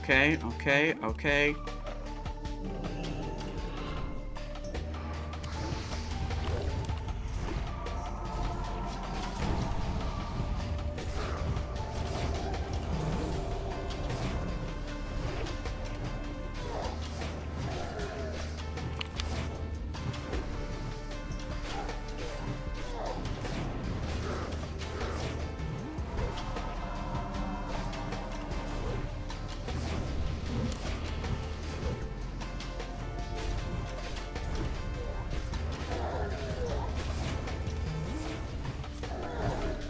Okay, okay, okay.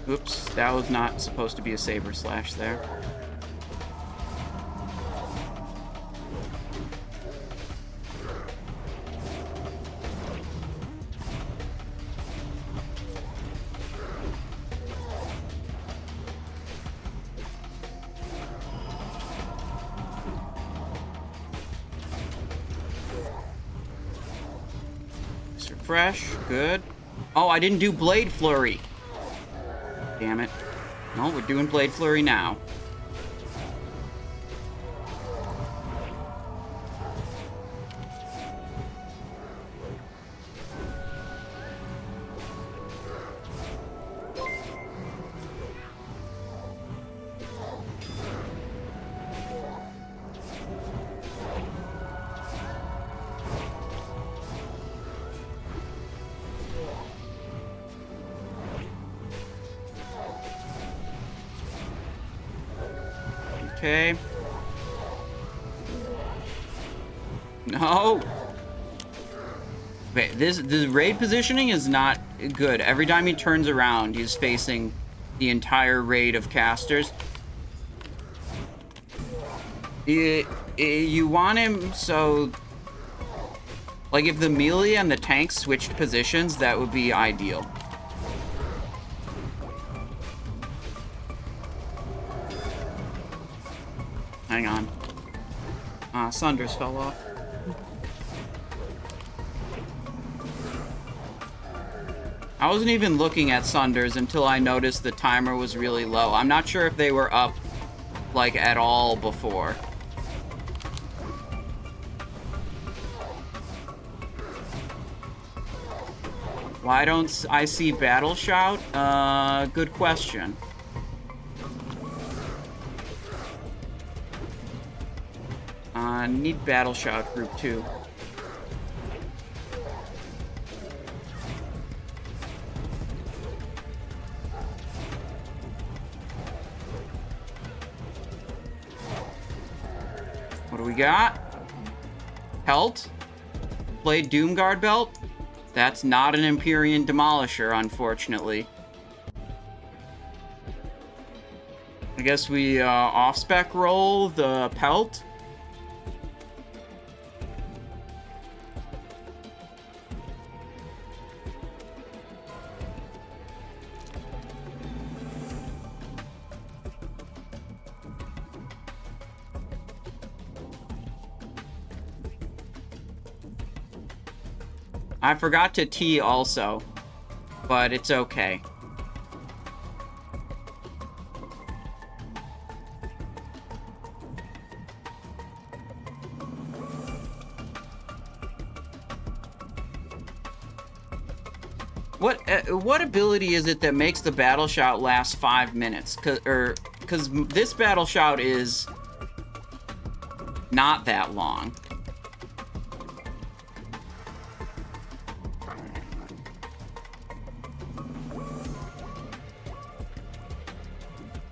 Oops, that was not supposed to be a Saber slash there. Let's refresh, good. Oh, I didn't do Blade Flurry. Damn it. No, we're doing Blade Flurry now. Okay. No. Okay, this raid positioning is not good. Every time he turns around, he's facing the entire raid of casters. You want him so... Like, if the melee and the tank switched positions, that would be ideal. Hang on. Sunders fell off. I wasn't even looking at Sunders until I noticed the timer was really low. I'm not sure if they were up, like, at all before. Why don't I see Battle Shout? Good question. Need Battle Shout group 2. What do we got? Pelt? Blade Doomguard belt? That's not an Empyrean Demolisher, unfortunately. I guess we off-spec roll the pelt. I forgot to T also, but it's okay. What ability is it that makes the Battle Shout last 5 minutes? Because this Battle Shout is not that long.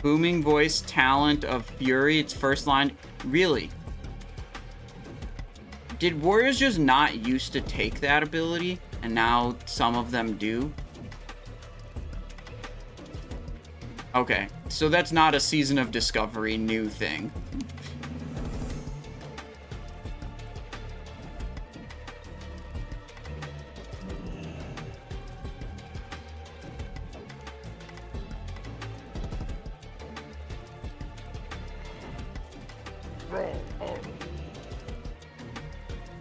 Booming voice talent of Fury, its first line. Really? Did warriors just not used to take that ability, and now some of them do? Okay, so that's not a Season of Discovery new thing.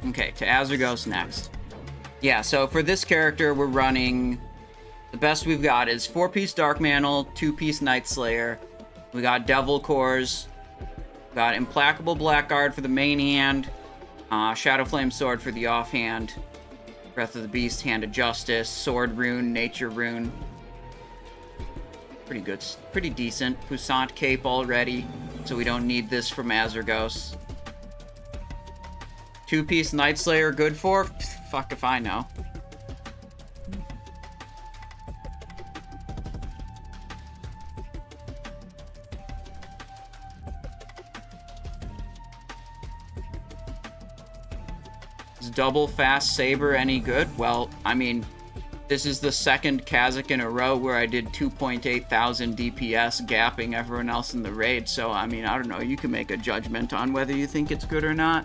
Okay, to Azergos next. Yeah, so for this character, we're running... The best we've got is 4-piece Dark Mantle, 2-piece Night Slayer. We got Devil Cores, Got Implacable Blackguard for the main hand, Shadowflame Sword for the offhand, Breath of the Beast, Hand of Justice, Sword Rune, Nature Rune. Pretty good, pretty decent. Puissant Cape already, so we don't need this from Azergos. 2-piece Night Slayer good for? Fuck if I know. Is double fast Saber any good? Well, I mean, this is the second Kazakh in a row where I did 2,800 DPS, gapping everyone else in the raid, so, I mean, I don't know, you can make a judgment on whether you think it's good or not.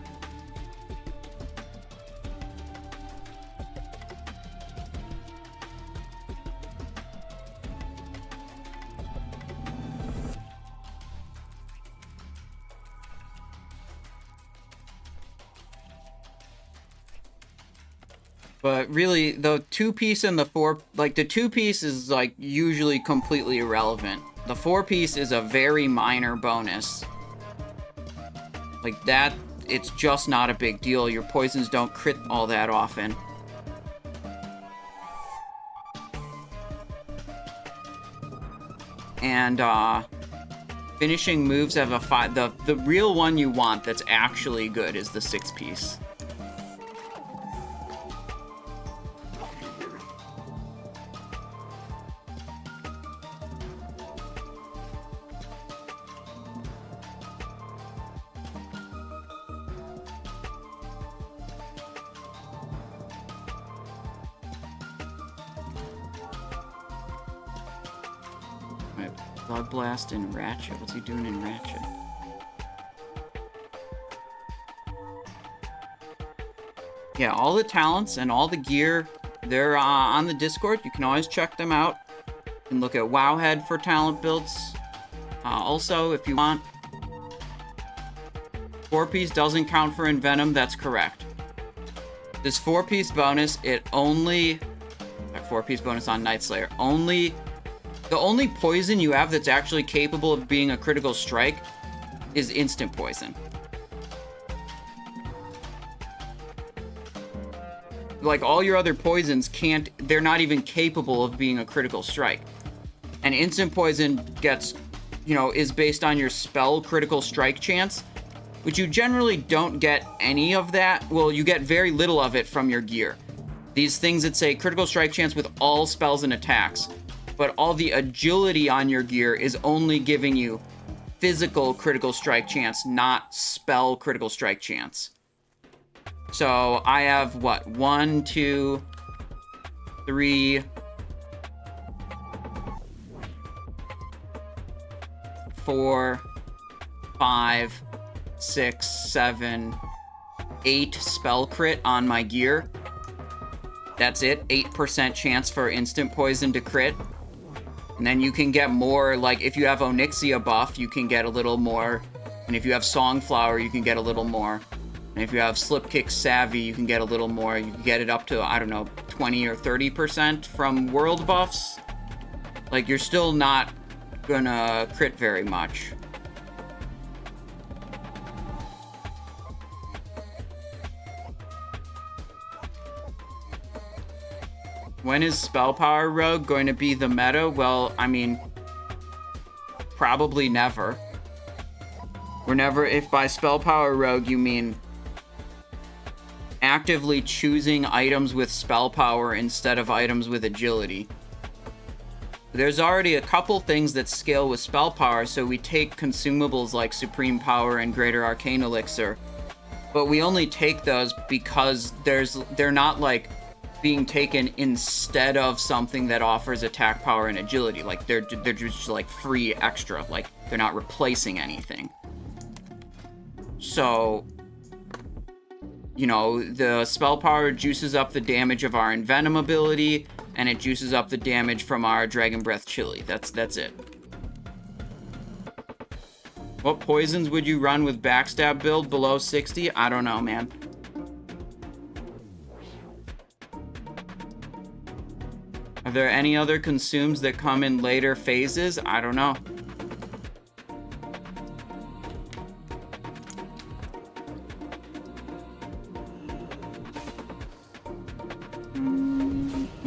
But really, the 2-piece and the 4... Like, the 2-piece is, like, usually completely irrelevant. The 4-piece is a very minor bonus. Like, that, it's just not a big deal. Your poisons don't crit all that often. And, finishing moves have a 5... The real one you want that's actually good is the 6-piece. Blood Blast and Ratchet. What's he doing in Ratchet? Yeah, all the talents and all the gear, they're on the Discord. You can always check them out. You can look at Wowhead for talent builds. Also, if you want, 4-piece doesn't count for Envenom. That's correct. This 4-piece bonus, it only... 4-piece bonus on Night Slayer. The only poison you have that's actually capable of being a critical strike is instant poison. Like, all your other poisons can't... They're not even capable of being a critical strike. And instant poison gets... You know, is based on your spell critical strike chance, which you generally don't get any of that. Well, you get very little of it from your gear. These things that say critical strike chance with all spells and attacks. But all the agility on your gear is only giving you physical critical strike chance, not spell critical strike chance. So I have, what, 1, 2, 3, 4, 5, 6, 7, 8 spell crit on my gear. That's it, 8% chance for instant poison to crit. And then you can get more, like, if you have Onyxia buff, you can get a little more. And if you have Songflower, you can get a little more. And if you have Slipkick Savvy, you can get a little more. You can get it up to, I don't know, 20 or 30% from world buffs. Like, you're still not gonna crit very much. When is Spell Power Rogue going to be the meta? Well, I mean, probably never. We're never, if by Spell Power Rogue you mean actively choosing items with spell power instead of items with agility. There's already a couple things that scale with spell power, so we take consumables like Supreme Power and Greater Arcane Elixir. But we only take those because they're not like being taken instead of something that offers attack power and agility. Like, they're just like free extra, like they're not replacing anything. So, you know, the spell power juices up the damage of our Envenom ability, and it juices up the damage from our Dragon Breath Chili. That's it. What poisons would you run with Backstab build below 60? I don't know, man. Are there any other consumes that come in later phases? I don't know.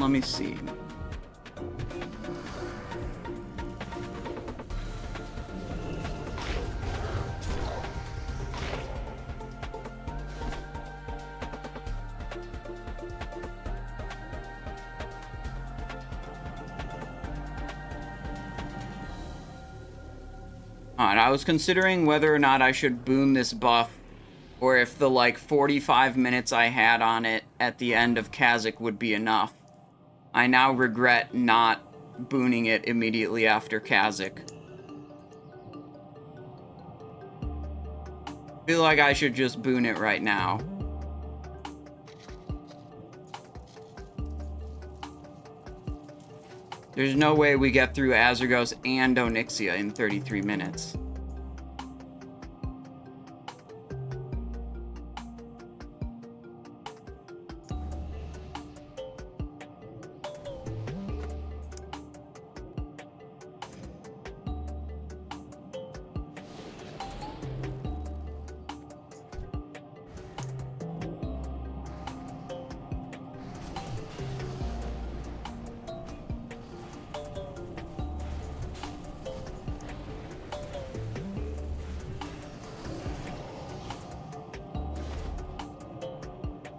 let me see. Alright, I was considering whether or not I should boon this buff, or if the, like, 45 minutes I had on it at the end of Kha'Zix would be enough. I now regret not booning it immediately after Kha'Zix. Feel like I should just boon it right now. There's no way we get through Azergos and Onyxia in 33 minutes.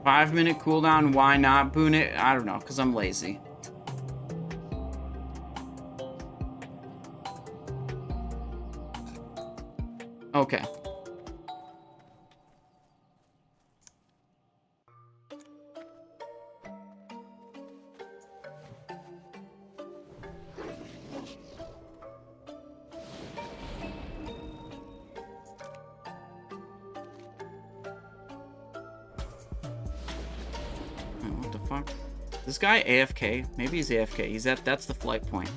Five-minute cooldown, why not boon it? I don't know, because I'm lazy. Okay. What the fuck? This guy AFK? Maybe he's AFK. That's the flight point.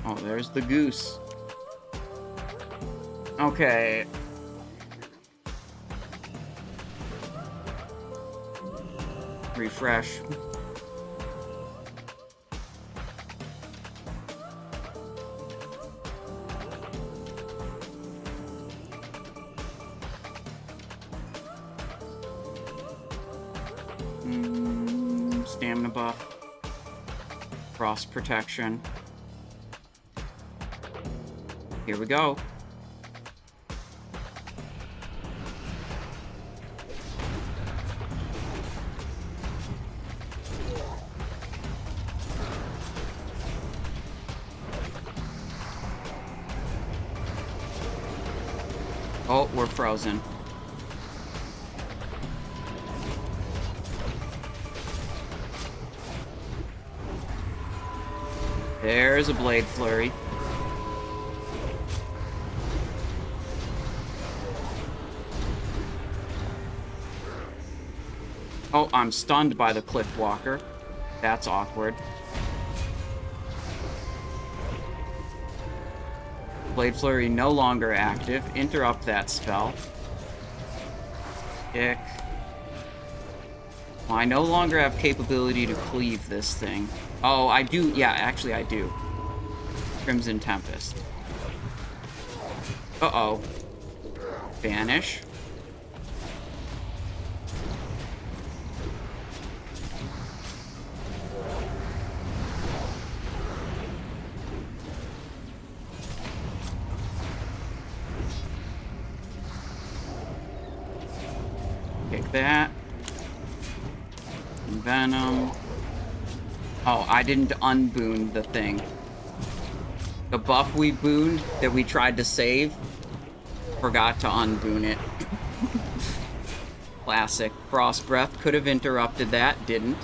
Oh, there's the goose. Okay. Refresh. Stamina buff. Frost protection. Here we go. Oh, we're frozen. There's a blade flurry. Oh, I'm stunned by the Cliff Walker. That's awkward. Blade Flurry no longer active. Interrupt that spell. Kick. Well, I no longer have capability to cleave this thing. Oh, I do. Yeah, actually I do. Crimson Tempest. Uh-oh. Vanish. Take that. Venom. Oh, I didn't unboon the thing. The buff we booned that we tried to save, forgot to unboon it. Classic. Frost Breath could have interrupted that, didn't.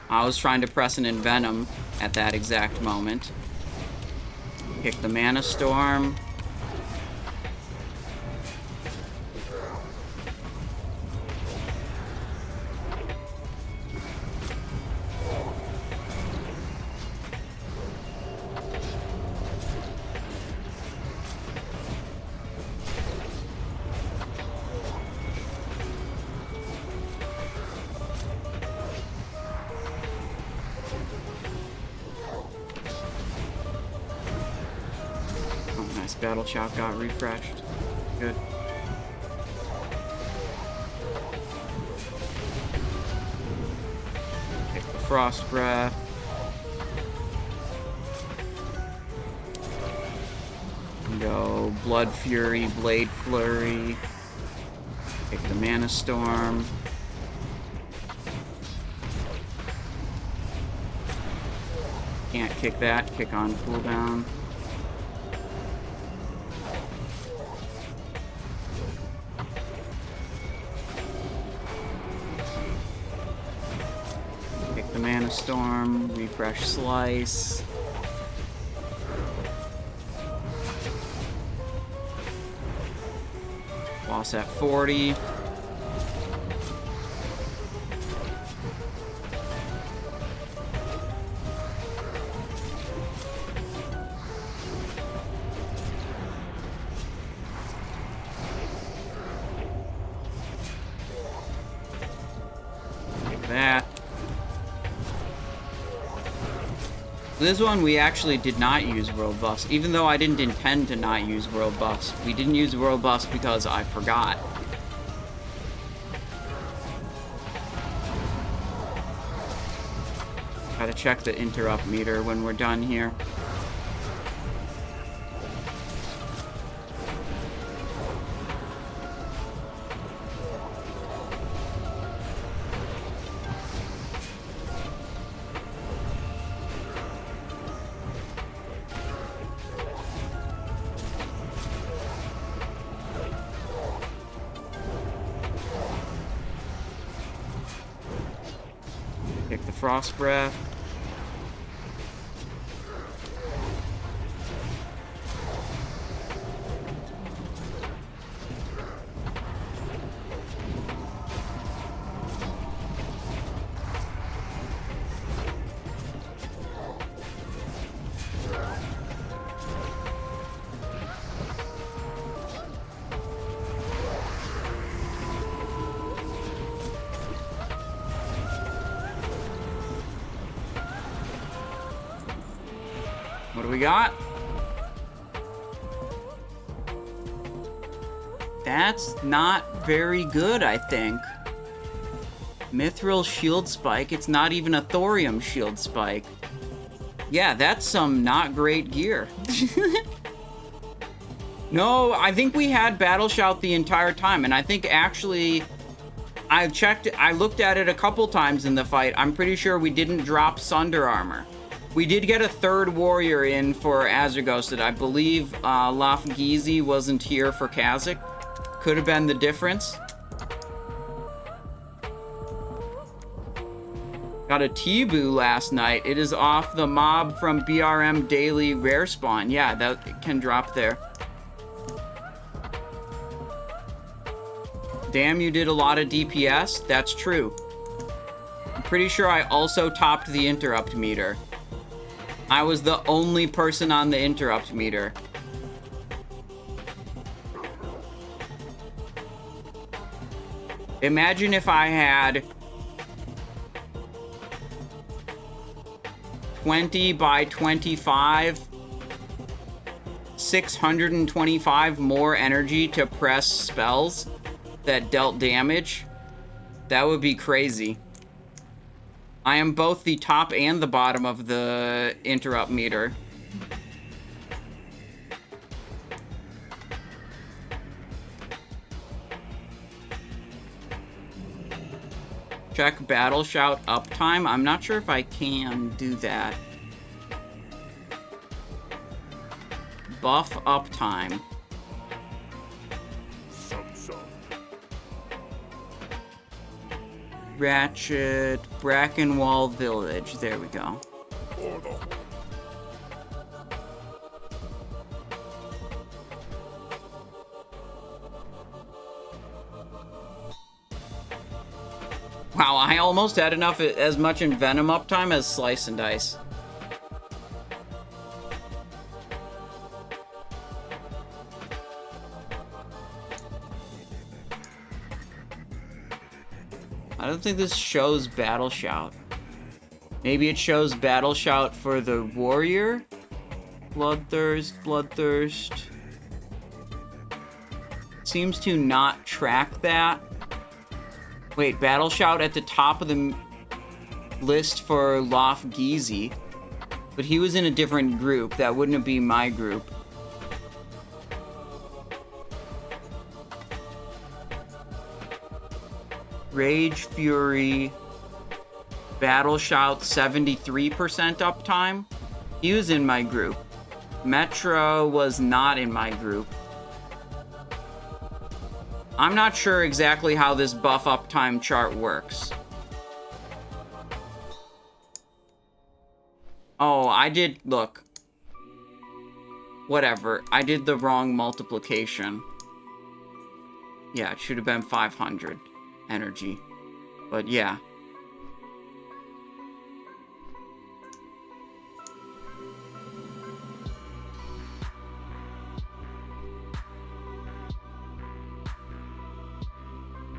I was trying to press an Envenom at that exact moment. Kick the Mana Storm. Battle Shout got refreshed. Good. Take the Frost Breath. Go Blood Fury, Blade Flurry. Take the Mana Storm. Can't kick that, kick on cooldown. Mana Storm, refresh Slice. Loss at 40. Take that. This one we actually did not use World Bust, even though I didn't intend to not use World Bust. We didn't use World Bust because I forgot. Gotta check the interrupt meter when we're done here. Take the Frost Breath. What do we got? That's not very good, I think. Mithril Shield Spike. It's not even a Thorium Shield Spike. Yeah, that's some not great gear. No, I think we had Battle Shout the entire time, and I think actually I've checked, I looked at it a couple times in the fight. I'm pretty sure we didn't drop Sunder Armor. We did get a third warrior in for Azerghosted. I believe Lafgizi wasn't here for Kazakh. Could have been the difference. Got a Tibu last night. It is off the mob from BRM Daily Rare Spawn. Yeah, that can drop there. Damn, you did a lot of DPS. That's true. I'm pretty sure I also topped the interrupt meter. I was the only person on the interrupt meter. Imagine if I had 20 by 25, 625 more energy to press spells that dealt damage. That would be crazy. I am both the top and the bottom of the interrupt meter. Check Battle Shout uptime. I'm not sure if I can do that. buff uptime. Ratchet, Brackenwall Village. There we go. Wow, I almost had enough as much in Venom uptime as Slice and Dice. I don't think this shows Battle Shout. Maybe it shows Battle Shout for the Warrior? Bloodthirst, Bloodthirst. Seems to not track that. Wait, Battle Shout at the top of the list for Lof Geezy. But he was in a different group. That wouldn't be my group. Rage Fury. Battle Shout 73% uptime. He was in my group. Metro was not in my group. I'm not sure exactly how this buff uptime chart works. Oh, I did, look. Whatever, I did the wrong multiplication. Yeah, it should have been 500 energy. But yeah.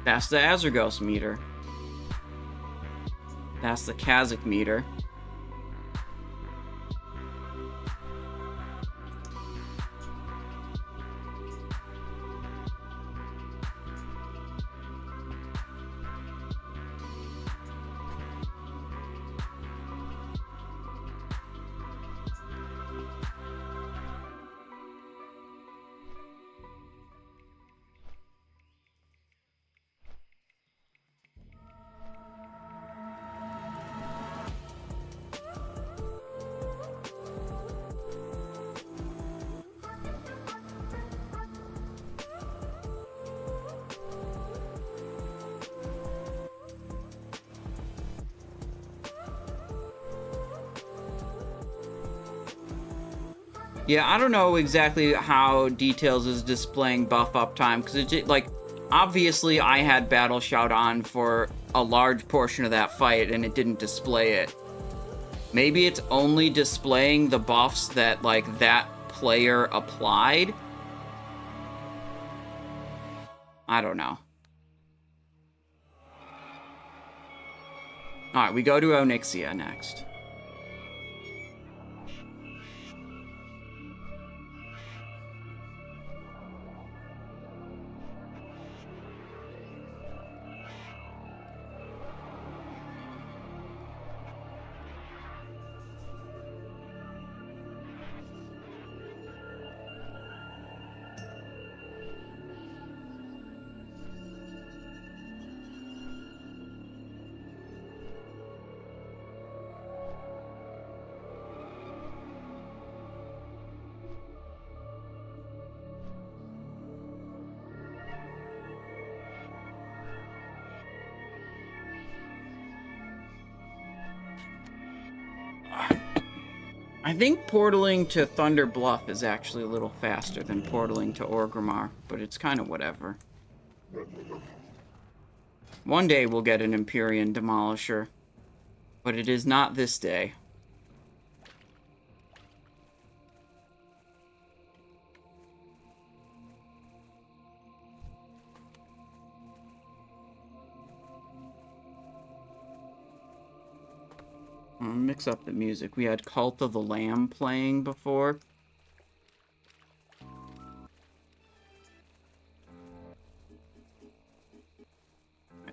That's the Azergos meter. That's the Kazakh meter. Yeah, I don't know exactly how Details is displaying buff uptime, because it, like, obviously I had Battle Shout on for a large portion of that fight, and it didn't display it. Maybe it's only displaying the buffs that, like, that player applied? I don't know. Alright, we go to Onyxia next. I think portaling to Thunder Bluff is actually a little faster than portaling to Orgrimmar, but it's kind of whatever. One day we'll get an Empyrean Demolisher, but it is not this day. I'll mix up the music. We had Cult of the Lamb playing before.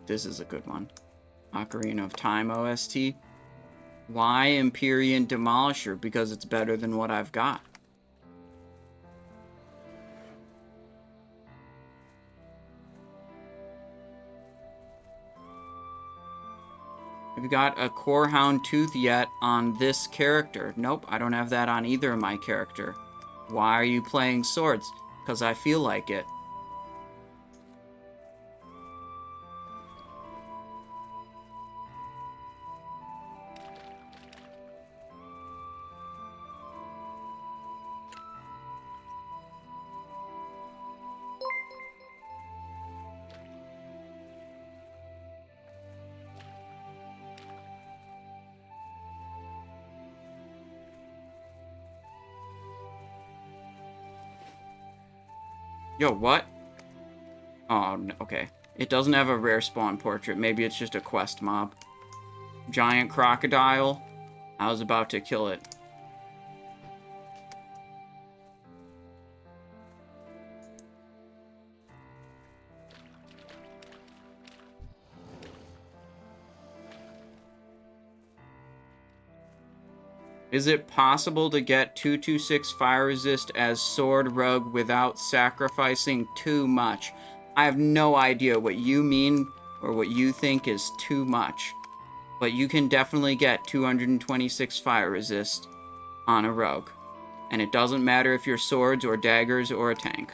This is a good one. Ocarina of Time OST. Why Empyrean Demolisher? Because it's better than what I've got. Have you got a Corehound Tooth yet on this character? Nope, I don't have that on either of my character. Why are you playing swords? Because I feel like it. Yo, what? Oh, no, okay. It doesn't have a rare spawn portrait. Maybe it's just a quest mob. Giant crocodile. I was about to kill it. Is it possible to get 226 fire resist as sword rogue without sacrificing too much? I have no idea what you mean or what you think is too much. But you can definitely get 226 fire resist on a rogue. And it doesn't matter if you're swords or daggers or a tank.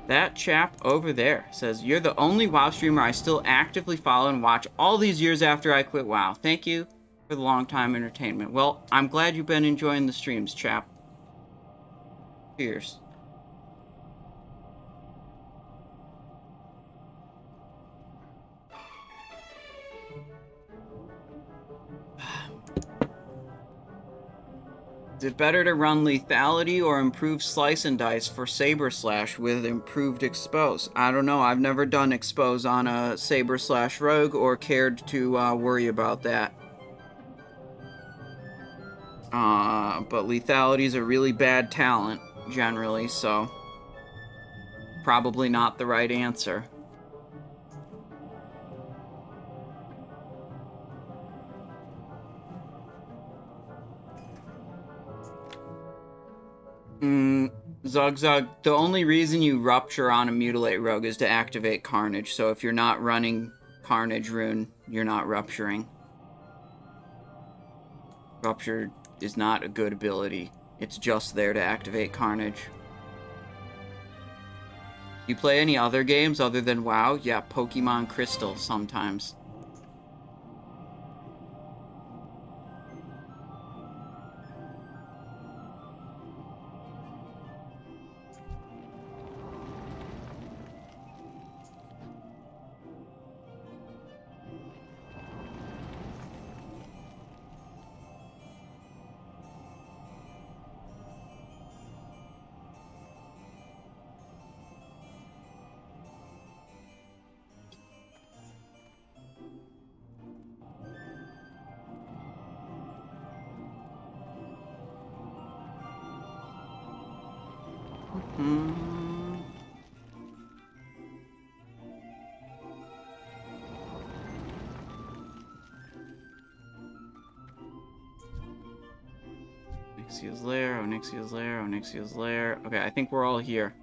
That chap over there says, "You're the only WoW streamer I still actively follow and watch all these years after I quit WoW. Thank you for the long time entertainment." Well, I'm glad you've been enjoying the streams, chap. Cheers. Is it better to run lethality or improve slice and dice for Saber Slash with improved expose? I don't know. I've never done expose on a Saber Slash rogue or cared to worry about that. But lethality is a really bad talent, generally, so probably not the right answer. Zugzug, the only reason you rupture on a mutilate rogue is to activate Carnage, so if you're not running Carnage rune, you're not rupturing. Rupture is not a good ability. It's just there to activate Carnage. You play any other games other than WoW? Yeah, Pokemon Crystal sometimes. Onyxia's lair, Onyxia's lair, Onyxia's lair. Okay, I think we're all here.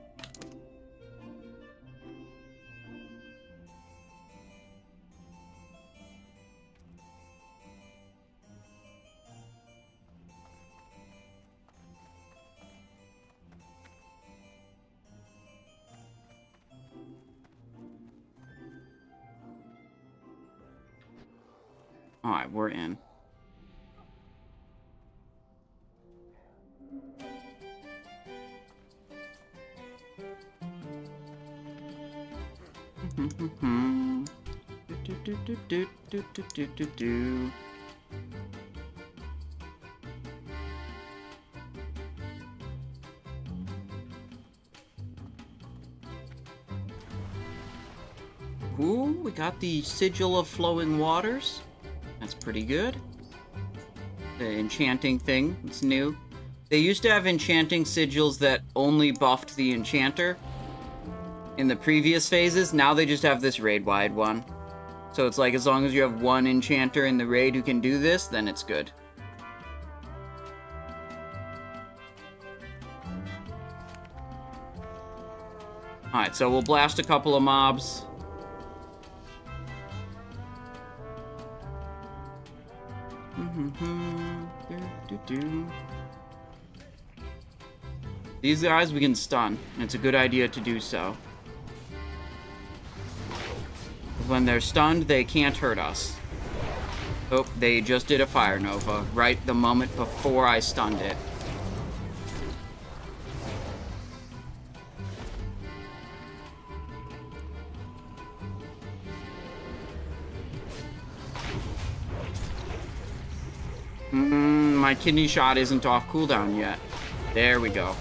Alright, we're in. Ooh, we got the Sigil of Flowing Waters. That's pretty good. The enchanting thing, it's new. They used to have enchanting sigils that only buffed the enchanter in the previous phases. Now they just have this raid-wide one. So it's like, as long as you have one enchanter in the raid who can do this, then it's good. Alright, so we'll blast a couple of mobs. These guys we can stun. It's a good idea to do so. When they're stunned, they can't hurt us. Oh, they just did a Fire Nova right the moment before I stunned it. My kidney shot isn't off cooldown yet. There we go.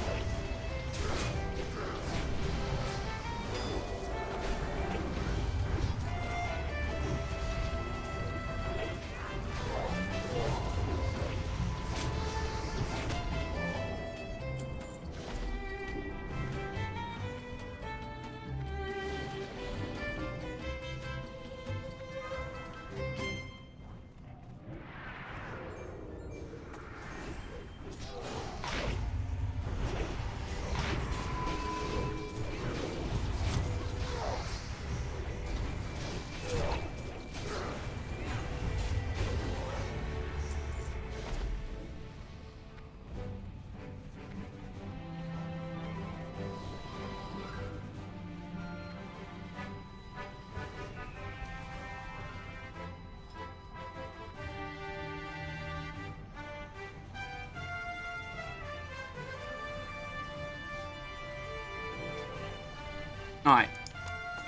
Alright.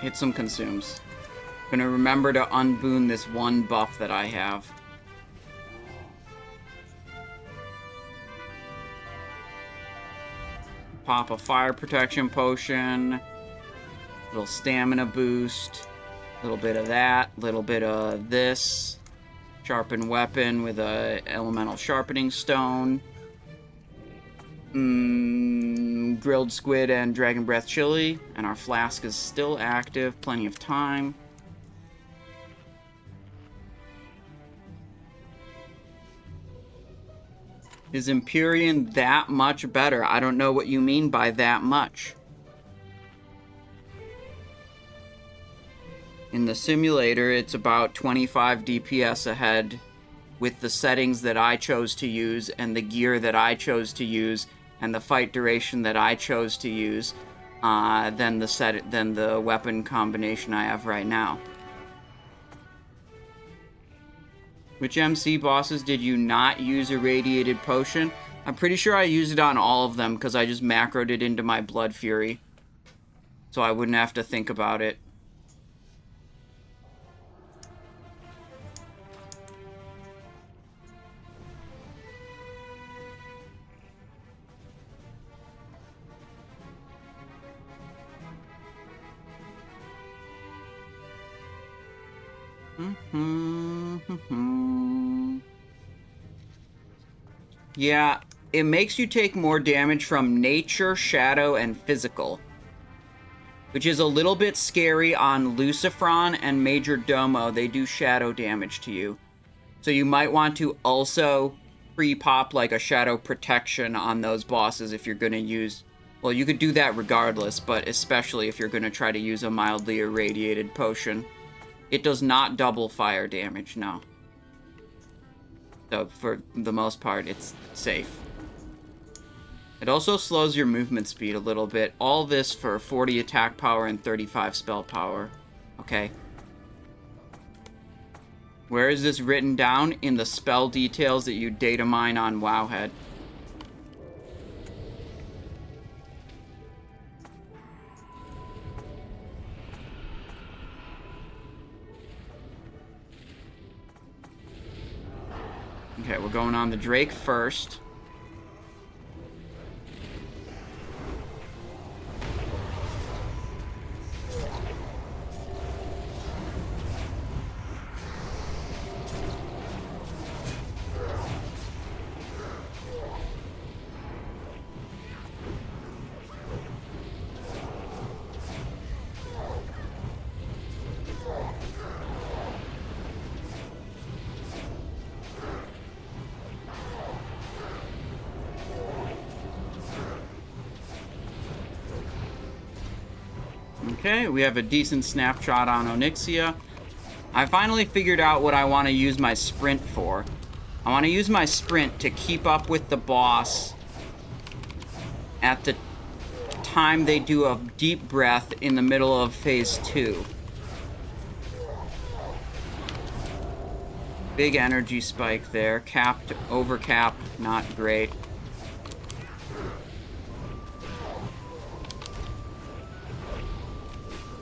Hit some consumes. Gonna remember to unboon this one buff that I have. Pop a fire protection potion. Little stamina boost. Little bit of that. Little bit of this. Sharpen weapon with a elemental sharpening stone. Grilled squid and dragon breath chili, and our flask is still active. Plenty of time. Is Empyrean that much better? I don't know what you mean by that much. In the simulator, it's about 25 DPS ahead with the settings that I chose to use and the gear that I chose to use and the fight duration that I chose to use than the weapon combination I have right now. Which MC bosses did you not use irradiated potion? I'm pretty sure I used it on all of them because I just macroed it into my Blood Fury. So I wouldn't have to think about it. Yeah, it makes you take more damage from nature, shadow, and physical, which is a little bit scary on Lucifron and Major Domo. They do shadow damage to you. So you might want to also pre-pop like a shadow protection on those bosses if you're going to use... Well, you could do that regardless, but especially if you're going to try to use a mildly irradiated potion. It does not double fire damage, no. So, for the most part, it's safe. It also slows your movement speed a little bit. All this for 40 attack power and 35 spell power. Okay. Where is this written down? In the spell details that you data mine on Wowhead. Okay, we're going on the Drake first. Okay, we have a decent snapshot on Onyxia. I finally figured out what I want to use my sprint for. I want to use my sprint to keep up with the boss at the time they do a deep breath in the middle of phase 2. Big energy spike there. Capped, overcapped, not great.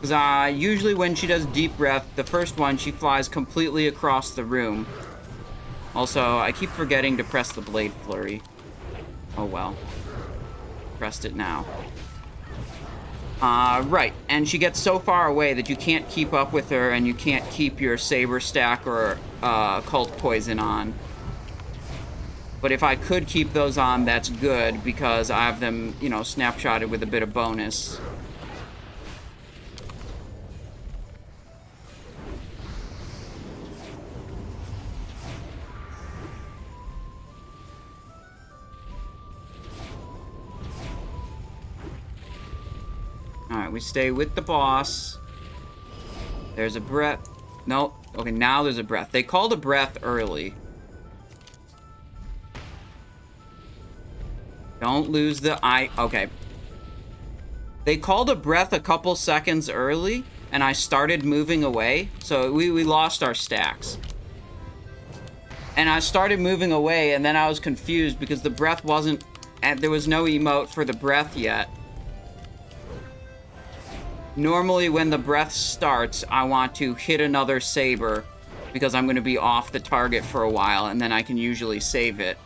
Because usually when she does deep breath, the first one, she flies completely across the room. Also, I keep forgetting to press the blade flurry. Oh well. Pressed it now. Right, and she gets so far away that you can't keep up with her and you can't keep your Saber stack or Cult Poison on. But if I could keep those on, that's good, because I have them, you know, snapshotted with a bit of bonus. Alright, we stay with the boss. There's a breath. No. Okay, now there's a breath. They called a breath early. Don't lose the eye. Okay. They called a breath a couple seconds early, and I started moving away. So we lost our stacks. And I started moving away, and then I was confused because the breath wasn't... And there was no emote for the breath yet. Normally, when the breath starts, I want to hit another Saber because I'm going to be off the target for a while, and then I can usually save it.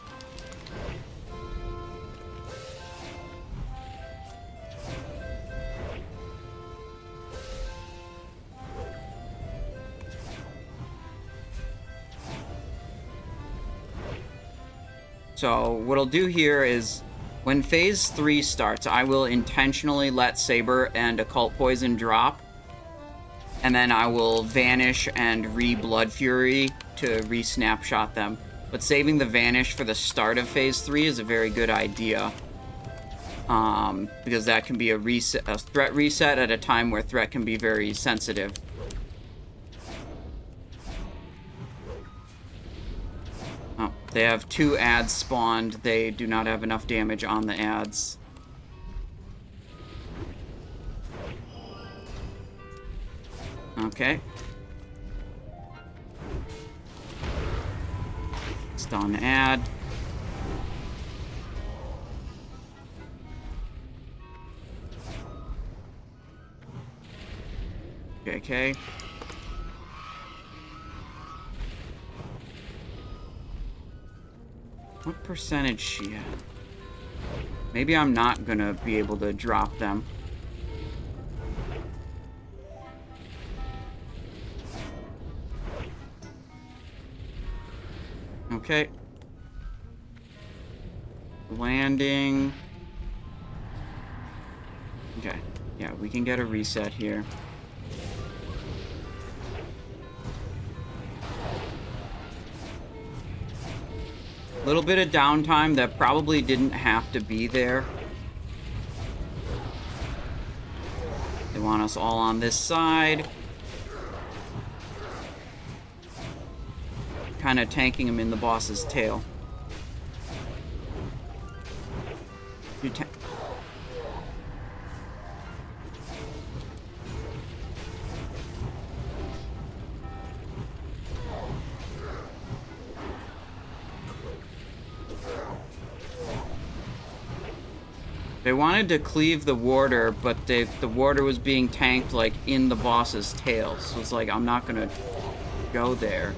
So, what I'll do here is... When phase 3 starts, I will intentionally let Saber and Occult Poison drop. And then I will Vanish and re-Blood Fury to re-snapshot them. But saving the Vanish for the start of phase 3 is a very good idea. Because that can be a threat reset at a time where threat can be very sensitive. Oh, they have 2 ads spawned. They do not have enough damage on the ads. Okay. Stun ad. Okay. What percentage she at? Maybe I'm not gonna be able to drop them. Okay. Landing. Okay. Yeah, we can get a reset here. Little bit of downtime that probably didn't have to be there. They want us all on this side. Kind of tanking him in the boss's tail. They wanted to cleave the warder, but the warder was being tanked, like, in the boss's tail. So it's like, I'm not gonna go there.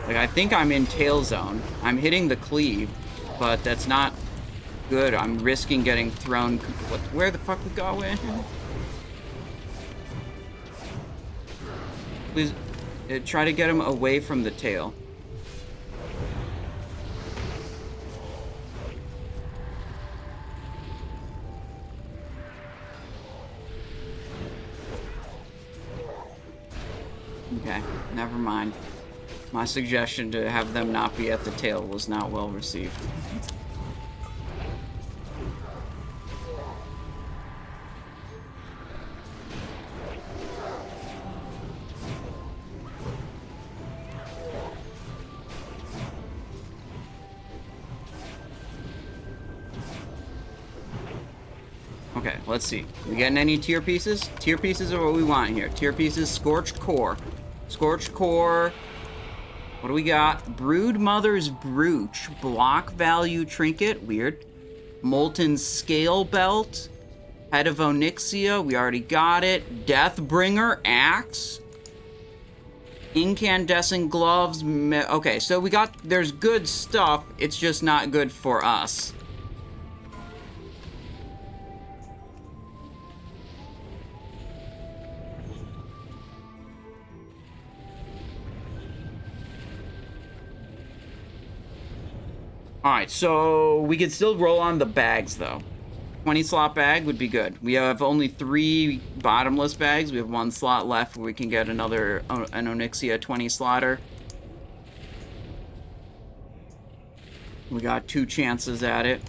Like, I think I'm in tail zone. I'm hitting the cleave, but that's not good. I'm risking getting thrown. Where the fuck we going? Please, try to get him away from the tail. Okay, never mind. My suggestion to have them not be at the tail was not well received. Okay, let's see. We getting any tier pieces? Tier pieces are what we want here. Tier pieces, Scorched Core. Scorched Core. What do we got? Brood Mother's Brooch. Block Value Trinket. Weird. Molten Scale Belt. Head of Onyxia. We already got it. Deathbringer Axe. Incandescent Gloves. Okay, so we got... There's good stuff. It's just not good for us. Alright, so we could still roll on the bags, though. 20 slot bag would be good. We have only 3 bottomless bags. We have 1 slot left where we can get another, an Onyxia 20 slotter. We got 2 chances at it.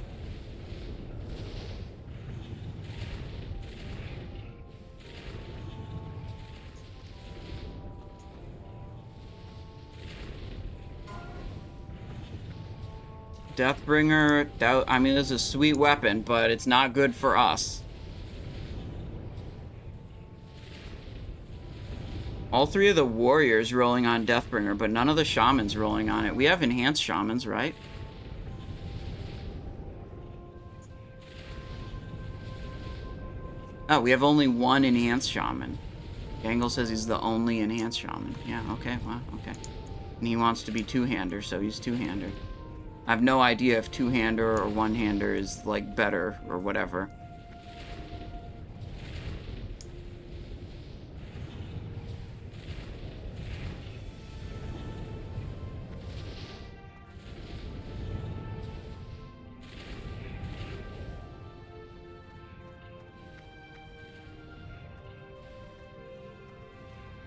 Deathbringer, I mean, this is a sweet weapon, but it's not good for us. All 3 of the warriors rolling on Deathbringer, but none of the shamans rolling on it. We have enhanced shamans, right? Oh, we have only 1 enhanced shaman. Gangle says he's the only enhanced shaman. Yeah, okay, well, okay. And he wants to be 2-hander, so he's 2-hander. I have no idea if 2-hander or 1-hander is, like, better or whatever.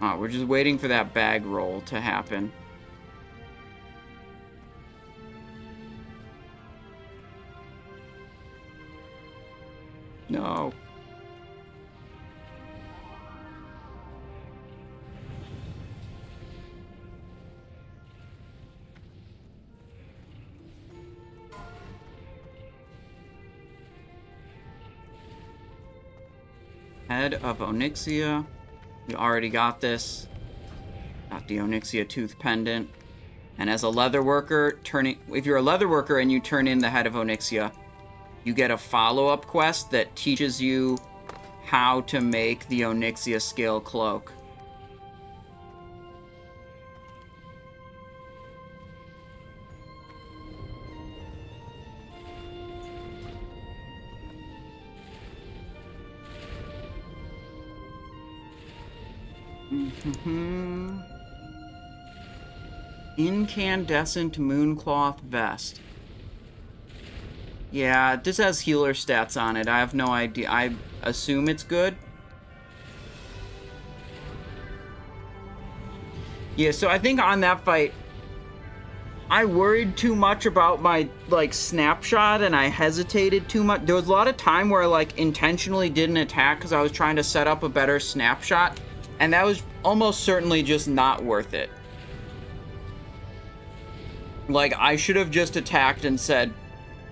Oh, we're just waiting for that bag roll to happen. No. Head of Onyxia. We already got this. Got the Onyxia Tooth Pendant. And as a leather worker, if you're a leather worker and you turn in the Head of Onyxia, you get a follow-up quest that teaches you how to make the Onyxia Scale Cloak. Incandescent Mooncloth Vest. Yeah, this has healer stats on it. I have no idea. I assume it's good. Yeah, so I think on that fight, I worried too much about my, like, snapshot, and I hesitated too much. There was a lot of time where I, like, intentionally didn't attack because I was trying to set up a better snapshot, and that was almost certainly just not worth it. Like, I should have just attacked and said,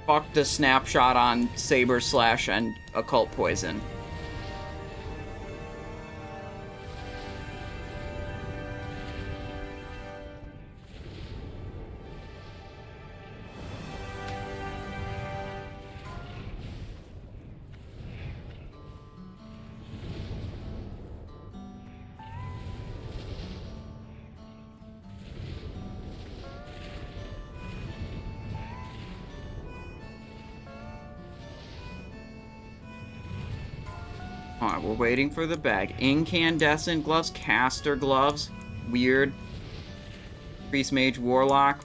fuck the snapshot on Saber Slash and Occult Poison. Alright, we're waiting for the bag. Incandescent gloves, caster gloves. Weird. Priest, mage, warlock.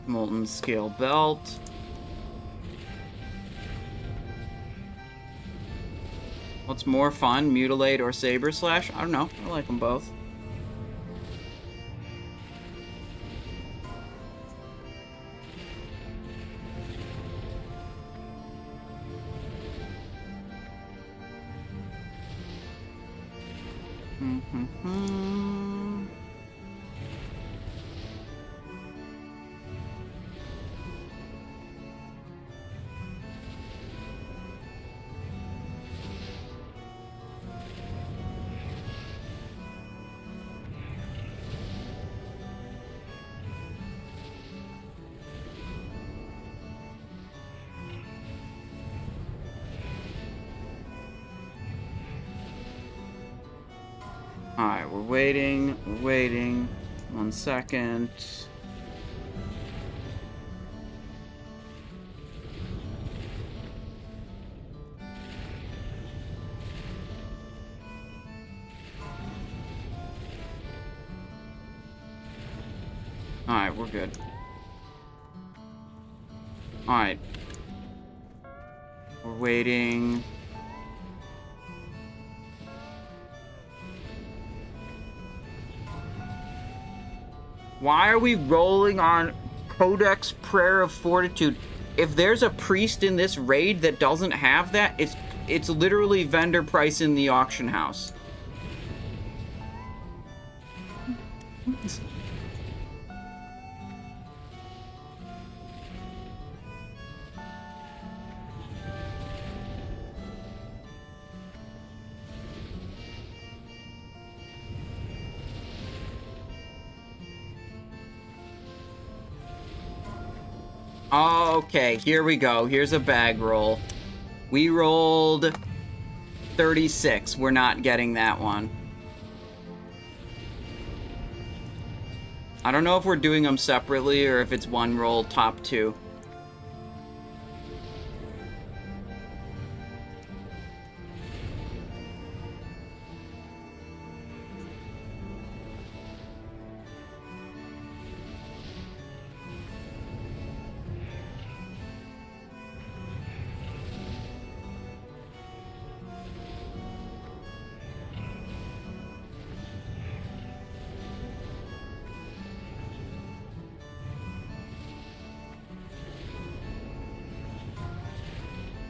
Molten Scale Belt. What's more fun, Mutilate or Saber Slash? I don't know. I like them both. Alright, we're waiting. We're waiting. 1 second. Alright, we're good. Alright. We're waiting. Why are we rolling on Codex Prayer of Fortitude? If there's a priest in this raid that doesn't have that, it's literally vendor price in the auction house. Okay, here we go. Here's a bag roll. We rolled 36. We're not getting that one. I don't know if we're doing them separately or if it's one roll, top two.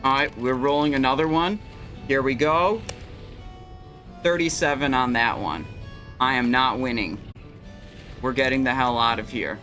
Alright, we're rolling another one. Here we go. 37 on that one. I am not winning. We're getting the hell out of here.